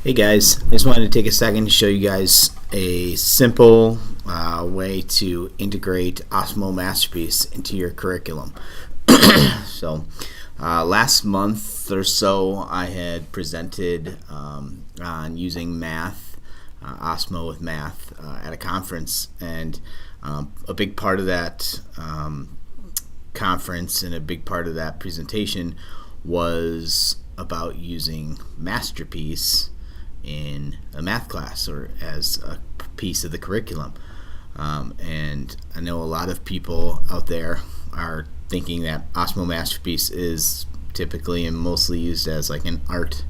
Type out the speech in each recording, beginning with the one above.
Hey guys, I just wanted to take a second to show you guys a simple way to integrate Osmo Masterpiece into your curriculum. So last month or so I had presented on using math, Osmo with math at a conference, and a big part of that conference and a big part of that presentation was about using Masterpiece in a math class or as a piece of the curriculum. And I know a lot of people out there are thinking that Osmo Masterpiece is typically and mostly used as like an art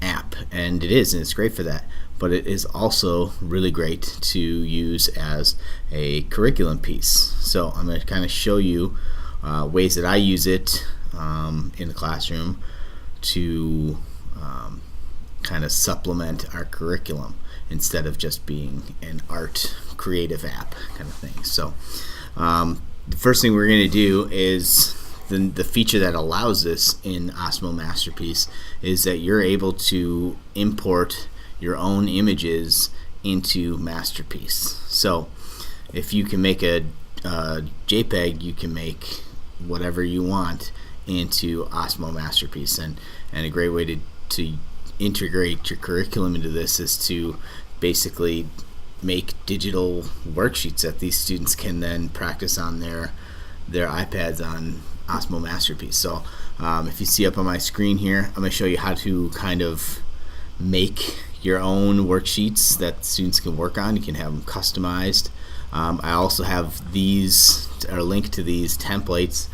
app, and it is, and it's great for that, but it is also really great to use as a curriculum piece. So I'm going to kind of show you ways that I use it in the classroom to kind of supplement our curriculum instead of just being an art creative app kind of thing. So the first thing we're going to do is the feature that allows this in Osmo Masterpiece is that you're able to import your own images into Masterpiece. So if you can make a JPEG, you can make whatever you want into Osmo Masterpiece, and a great way to integrate your curriculum into this is to basically make digital worksheets that these students can then practice on their iPads on Osmo Masterpiece. So if you see up on my screen here, I'm going to show you how to kind of make your own worksheets that students can work on. You can have them customized. I also have these, or link to these templates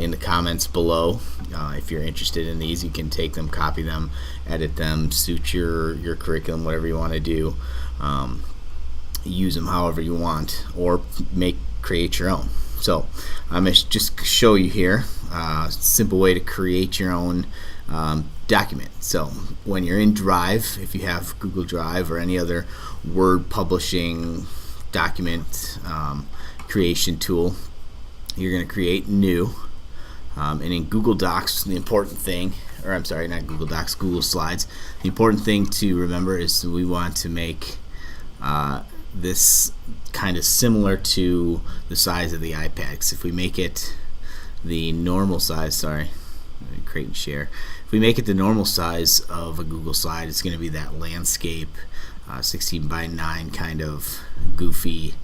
in the comments below. If you're interested in these, you can take them, copy them, edit them, suit your curriculum, whatever you want to do. Use them however you want, or create your own. So I'm going to just show you here a simple way to create your own document. So when you're in Drive, if you have Google Drive or any other word publishing document creation tool, you're going to create new, and in Google Docs, the important thing, or I'm sorry, not Google Docs, Google Slides, the important thing to remember is we want to make this kind of similar to the size of the iPad. Because if we make it the normal size, let me create and share. If we make it the normal size of a Google slide, it's going to be that landscape 16 by 9 kind of goofy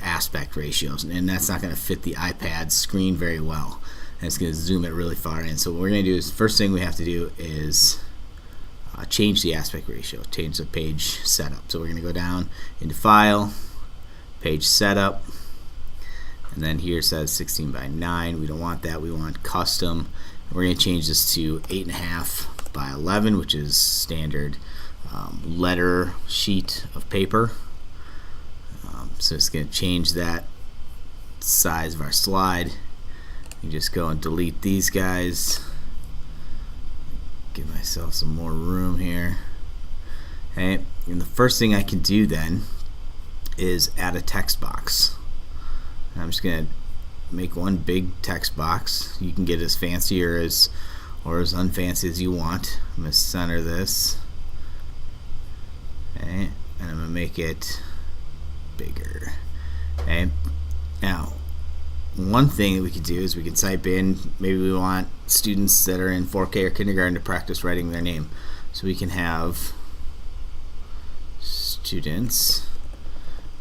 aspect ratios, and that's not going to fit the iPad screen very well, and it's going to zoom it really far in. So what we're going to do is, first thing we have to do is change the aspect ratio, change the page setup. So we're going to go down into File, Page Setup, and then here it says 16 by 9. We don't want that, we want Custom. We're going to change this to 8.5 by 11, which is standard letter sheet of paper. So it's going to change that size of our slide. You just go and delete these guys. Give myself some more room here. Okay, and the first thing I can do then is add a text box. I'm just going to make one big text box. You can get as fancy or as unfancy as you want. I'm going to center this. Okay, and I'm going to make it bigger. Okay, now one thing that we could do is we can type in, maybe we want students that are in 4K or kindergarten to practice writing their name. So we can have students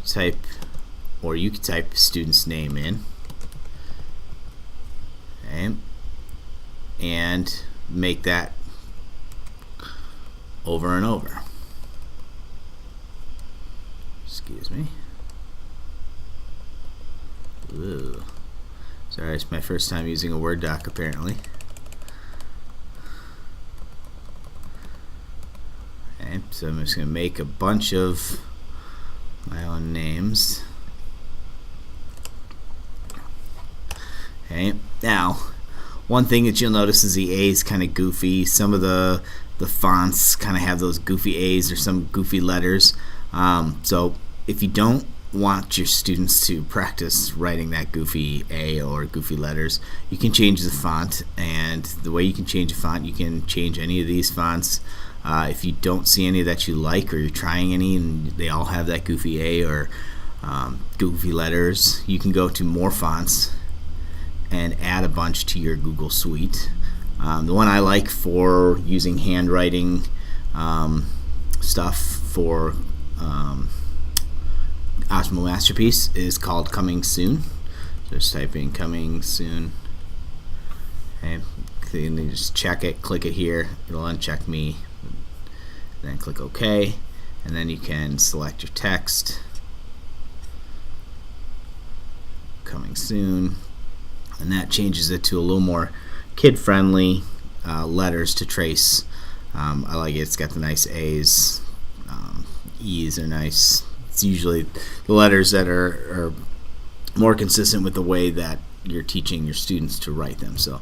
type, or you could type student's name in, okay, and make that over and over. Excuse me. Ooh. Sorry, it's my first time using a Word doc apparently. Okay, so I'm just going to make a bunch of my own names. Okay, now one thing that you'll notice is the A is kind of goofy. Some of the fonts kind of have those goofy A's or some goofy letters. So if you don't want your students to practice writing that goofy A or goofy letters, you can change the font. And the way you can change a font, you can change any of these fonts. If you don't see any that you like, or you're trying any and they all have that goofy A or goofy letters, you can go to more fonts and add a bunch to your Google Suite. The one I like for using handwriting stuff for Osmo Masterpiece is called Coming Soon. So just type in Coming Soon. Okay, then you just check it, click it here, it'll uncheck me. Then click OK, and then you can select your text. Coming Soon, and that changes it to a little more kid-friendly letters to trace. I like it. It's got the nice A's. E's are nice. It's usually the letters that are more consistent with the way that you're teaching your students to write them. So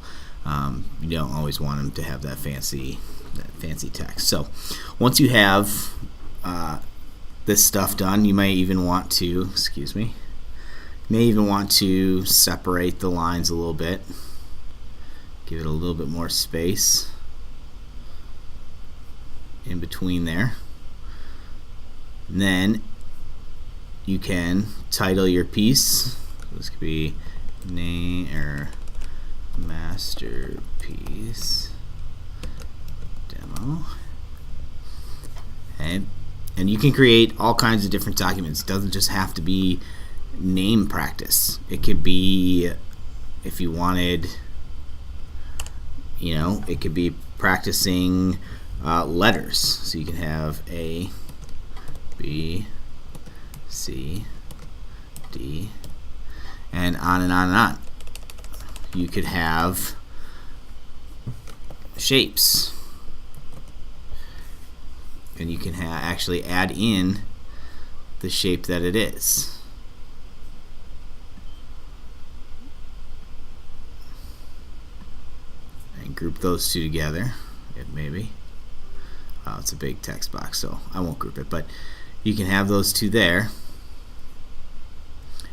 you don't always want them to have that fancy text. So once you have this stuff done, you may even want to, separate the lines a little bit. Give it a little bit more space in between there. And then you can title your piece. This could be name or Masterpiece Demo. Okay. And you can create all kinds of different documents. It doesn't just have to be name practice. It could be, if you wanted, it could be practicing letters. So you can have A, B, C, D, and on and on and on. You could have shapes, and you can actually add in the shape that it is. And group those two together, maybe. It's a big text box, so I won't group it, but you can have those two there.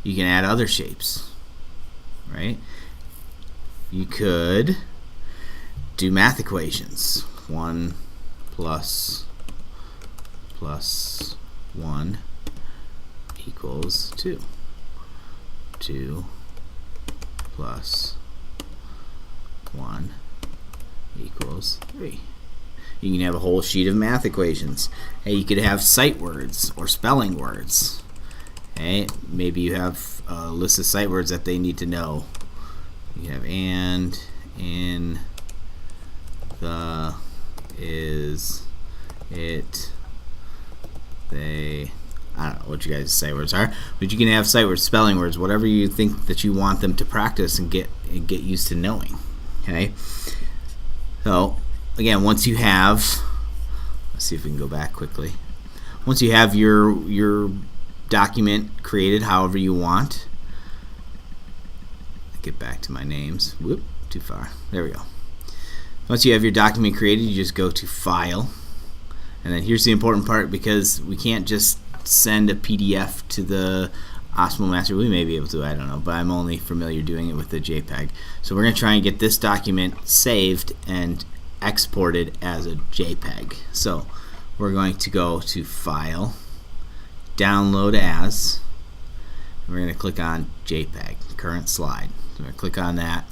You can add other shapes, right? You could do math equations. 1 plus 1 equals 2. 2 plus 1 equals 3. You can have a whole sheet of math equations. Hey, you could have sight words or spelling words. Okay, maybe you have a list of sight words that they need to know. You have and, in, the, is, it, they. I don't know what you guys' sight words are, but you can have sight words, spelling words, whatever you think that you want them to practice and get used to knowing. Okay. So again, once you have, let's see if we can go back quickly. Once you have your document created however you want, get back to my names. Whoop, too far. There we go. Once you have your document created, you just go to File, and then here's the important part, because we can't just send a PDF to the Osmo Master. We may be able to, I don't know, but I'm only familiar doing it with the JPEG. So we're going to try and get this document saved and exported as a JPEG. So we're going to go to File, Download As, and we're going to click on JPEG, Current Slide. So we're going to click on that.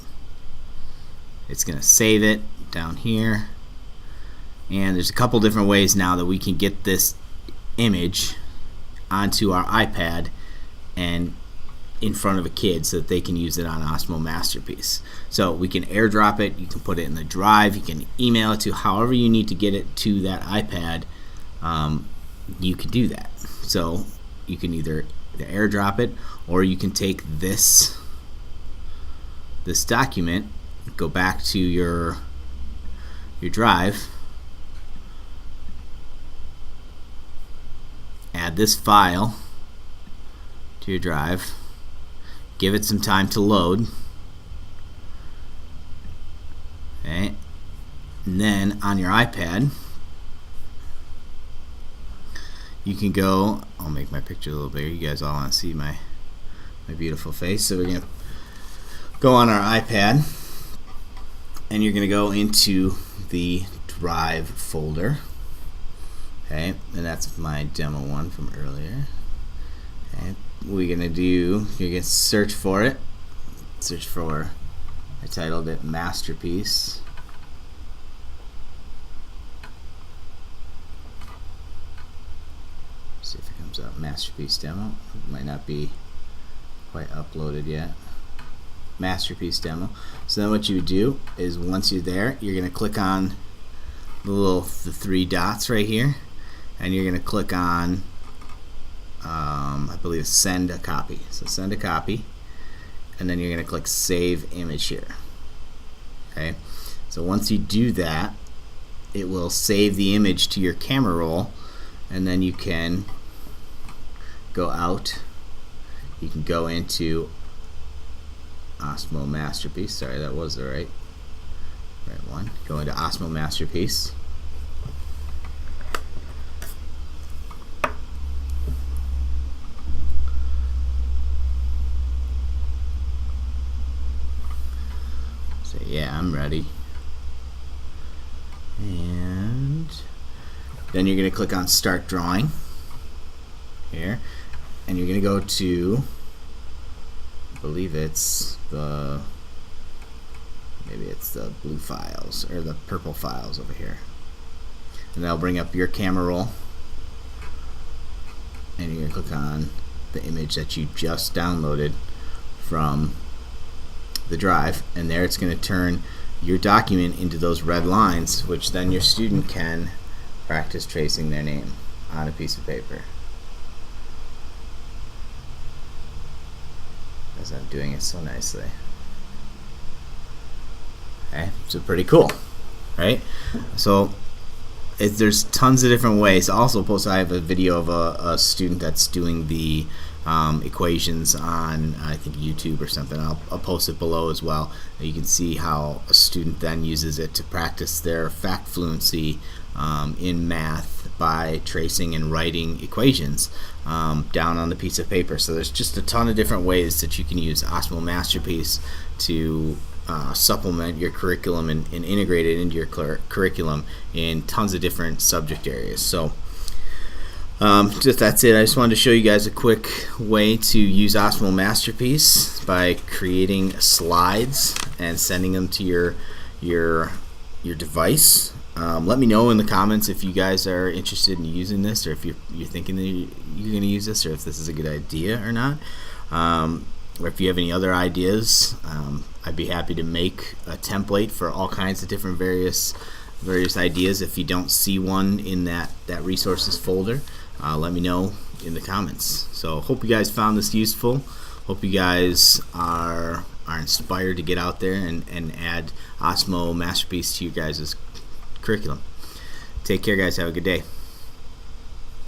It's going to save it down here. And there's a couple different ways now that we can get this image onto our iPad and in front of a kid so that they can use it on Osmo Masterpiece. So we can airdrop it, you can put it in the drive, you can email it to however you need to get it to that iPad. You can do that. So you can either airdrop it, or you can take this document, go back to your drive, add this file to your drive, give it some time to load, okay, and then on your iPad you can go, I'll make my picture a little bigger, you guys all want to see my beautiful face. So we're going to go on our iPad, and you're going to go into the Drive folder. Okay, and that's my demo one from earlier. Okay, what we're going to do, you're going to search for it. Search for, I titled it Masterpiece. See if it comes up, Masterpiece demo. It might not be quite uploaded yet. Masterpiece demo. So then what you would do is, once you're there, you're going to click on the three dots right here, and you're going to click on I believe send a copy. So send a copy, and then you're going to click save image here. Okay, so once you do that, it will save the image to your camera roll, and then you can go out. You can go into Osmo Masterpiece. Sorry, that was the right one. Go into Osmo Masterpiece. Say, yeah, I'm ready. And then you're going to click on Start Drawing here, and you're going to go to, I believe it's maybe it's the blue files or the purple files over here, and that'll bring up your camera roll, and you're going to click on the image that you just downloaded from the drive, and there it's going to turn your document into those red lines, which then your student can practice tracing their name on a piece of paper. As I'm doing it so nicely. Okay, so pretty cool, right? So there's tons of different ways. Also, I have a video of a student that's doing the equations on, I think, YouTube or something. I'll post it below as well. You can see how a student then uses it to practice their fact fluency in math by tracing and writing equations down on the piece of paper. So there's just a ton of different ways that you can use Osmo Masterpiece to supplement your curriculum and integrate it into your curriculum in tons of different subject areas. So that's it. I just wanted to show you guys a quick way to use Osmo Masterpiece by creating slides and sending them to your device. Let me know in the comments if you guys are interested in using this, or if you're thinking that you're going to use this, or if this is a good idea or not. Or if you have any other ideas, I'd be happy to make a template for all kinds of different various ideas. If you don't see one in that resources folder, let me know in the comments. So hope you guys found this useful. Hope you guys are inspired to get out there and add Osmo Masterpiece to your guys' curriculum. Take care, guys. Have a good day.